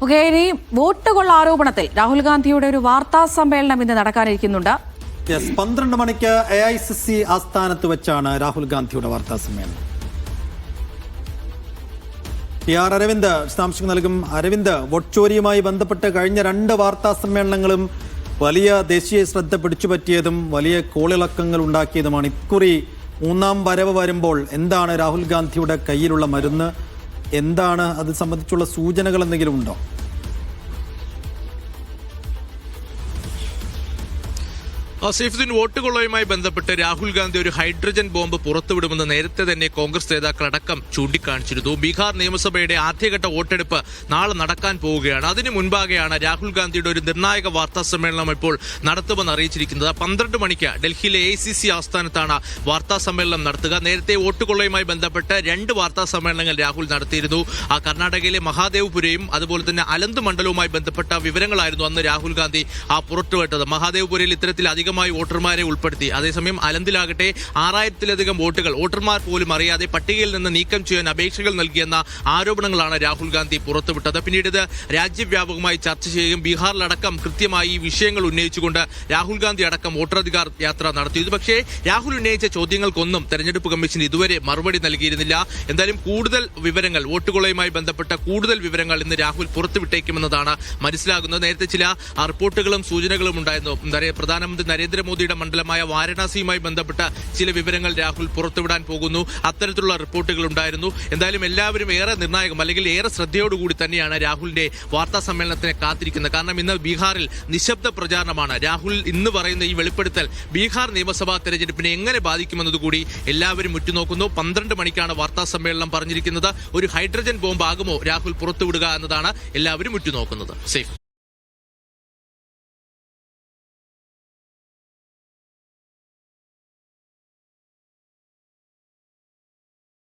Okay, ഇനി vote കൊള്ള ആരോപണത്തിൽ രാഹുൽ ഗാന്ധിയുടെ ഒരു വാർത്താ സമ്മേളനം ഇന്ന് നടക്കാനിരിക്കുന്നുണ്ട്. 12 മണിക്ക് AICC ആസ്ഥാനത്ത് വെച്ചാണ് രാഹുൽ ഗാന്ധിയുടെ വാർത്താ സമ്മേളനം. PR അരവിന്ദ് വിശദാംശങ്ങൾ നൽകും. അരവിന്ദ്, വോട്ട് ചോരിയുമായി ബന്ധപ്പെട്ട് കഴിഞ്ഞ 2 വാർത്താ സമ്മേളനങ്ങളും വലിയ ദേശീയ ശ്രദ്ധ പിടിച്ചുപറ്റിയതും വലിയ കോളിളക്കങ്ങൾ ഉണ്ടാക്കിയതുമാണ്. ഇക്കുറി 3ാം വരവ് വരുമ്പോൾ എന്താണ് രാഹുൽ ഗാന്ധിയുടെ കയ്യിലുള്ള മരുന്ന്? എന്താണ് അത് സംബന്ധിച്ചുള്ള സൂചനകൾ എന്തെങ്കിലും ഉണ്ടോ? സൈഫുദ്ദീൻ, വോട്ട് കൊള്ളയുമായി ബന്ധപ്പെട്ട് രാഹുൽ ഗാന്ധി ഒരു ഹൈഡ്രജൻ ബോംബ് പുറത്തുവിടുമെന്ന് നേരത്തെ തന്നെ കോൺഗ്രസ് നേതാക്കളടക്കം ചൂണ്ടിക്കാണിച്ചിരുന്നു. ബീഹാർ നിയമസഭയുടെ ആദ്യഘട്ട വോട്ടെടുപ്പ് നാളെ നടക്കാൻ പോവുകയാണ്. അതിന് മുൻപാകെയാണ് രാഹുൽ ഗാന്ധിയുടെ ഒരു നിർണായക വാർത്താ സമ്മേളനം ഇപ്പോൾ നടത്തുമെന്ന് അറിയിച്ചിരിക്കുന്നത്. 12 മണിക്ക് ഡൽഹിയിലെ AICC ആസ്ഥാനത്താണ് വാർത്താ സമ്മേളനം നടത്തുക. നേരത്തെ വോട്ട് കൊള്ളയുമായി ബന്ധപ്പെട്ട് 2 വാർത്താ സമ്മേളനങ്ങൾ രാഹുൽ നടത്തിയിരുന്നു. കർണാടകയിലെ മഹാദേവ്പുരയും അതുപോലെ തന്നെ അലന്ത് മണ്ഡലവുമായി ബന്ധപ്പെട്ട വിവരങ്ങളായിരുന്നു അന്ന് രാഹുൽ ഗാന്ധി പുറത്തുവിട്ടത്. മഹാദേവ്പുരയിൽ ഇത്തരത്തിൽ വോട്ടർമാരെ ഉൾപ്പെടുത്തി. അതേസമയം അലന്തിലാകട്ടെ 6000-ലധികം വോട്ടർമാർ പോലും അറിയാതെ പട്ടികയിൽ നിന്ന് നീക്കം ചെയ്യാൻ അപേക്ഷകൾ നൽകിയെന്ന ആരോപണങ്ങളാണ് രാഹുൽ ഗാന്ധി പുറത്തുവിട്ടത്. പിന്നീട് ഇത് രാജ്യവ്യാപകമായി ചർച്ച ചെയ്യുകയും ബീഹാറിലടക്കം കൃത്യമായി ഈ വിഷയങ്ങൾ ഉന്നയിച്ചുകൊണ്ട് രാഹുൽ ഗാന്ധി അടക്കം വോട്ടധികാർ യാത്ര നടത്തിയത്. പക്ഷേ രാഹുൽ ഉന്നയിച്ച ചോദ്യങ്ങൾക്കൊന്നും തെരഞ്ഞെടുപ്പ് കമ്മീഷൻ ഇതുവരെ മറുപടി നൽകിയിരുന്നില്ല. എന്തായാലും കൂടുതൽ വിവരങ്ങൾ, വോട്ടുകൊള്ളയുമായി ബന്ധപ്പെട്ട കൂടുതൽ വിവരങ്ങൾ ഇന്ന് രാഹുൽ പുറത്തുവിട്ടേക്കുമെന്നതാണ് മനസ്സിലാകുന്നത്. നേരത്തെ ചില റിപ്പോർട്ടുകളും സൂചനകളും ഉണ്ടായിരുന്നു. പ്രധാനമന്ത്രി നരേന്ദ്രമോദിയുടെ മണ്ഡലമായ വാരണാസിയുമായി ബന്ധപ്പെട്ട ചില വിവരങ്ങൾ രാഹുൽ പുറത്തുവിടാൻ പോകുന്നു. അത്തരത്തിലുള്ള റിപ്പോർട്ടുകൾ ഉണ്ടായിരുന്നു. എന്തായാലും എല്ലാവരും ഏറെ നിർണായകം അല്ലെങ്കിൽ ഏറെ ശ്രദ്ധയോടുകൂടി തന്നെയാണ് രാഹുലിന്റെ വാർത്താ സമ്മേളനത്തിനെ കാത്തിരിക്കുന്നത്. കാരണം ഇന്ന് ബീഹാറിൽ നിശബ്ദ പ്രചാരണമാണ്. രാഹുൽ ഇന്ന് പറയുന്ന ഈ വെളിപ്പെടുത്തൽ ബീഹാർ നിയമസഭാ തെരഞ്ഞെടുപ്പിനെ എങ്ങനെ ബാധിക്കുമെന്നതുകൂടി എല്ലാവരും ഉറ്റുനോക്കുന്നു. 12 മണിക്കാണ് വാർത്താ സമ്മേളനം പറഞ്ഞിരിക്കുന്നത്. ഒരു ഹൈഡ്രജൻ ബോംബ് ആകുമോ രാഹുൽ പുറത്തുവിടുക എന്നതാണ് എല്ലാവരും ഉറ്റുനോക്കുന്നത്. സേഫ്.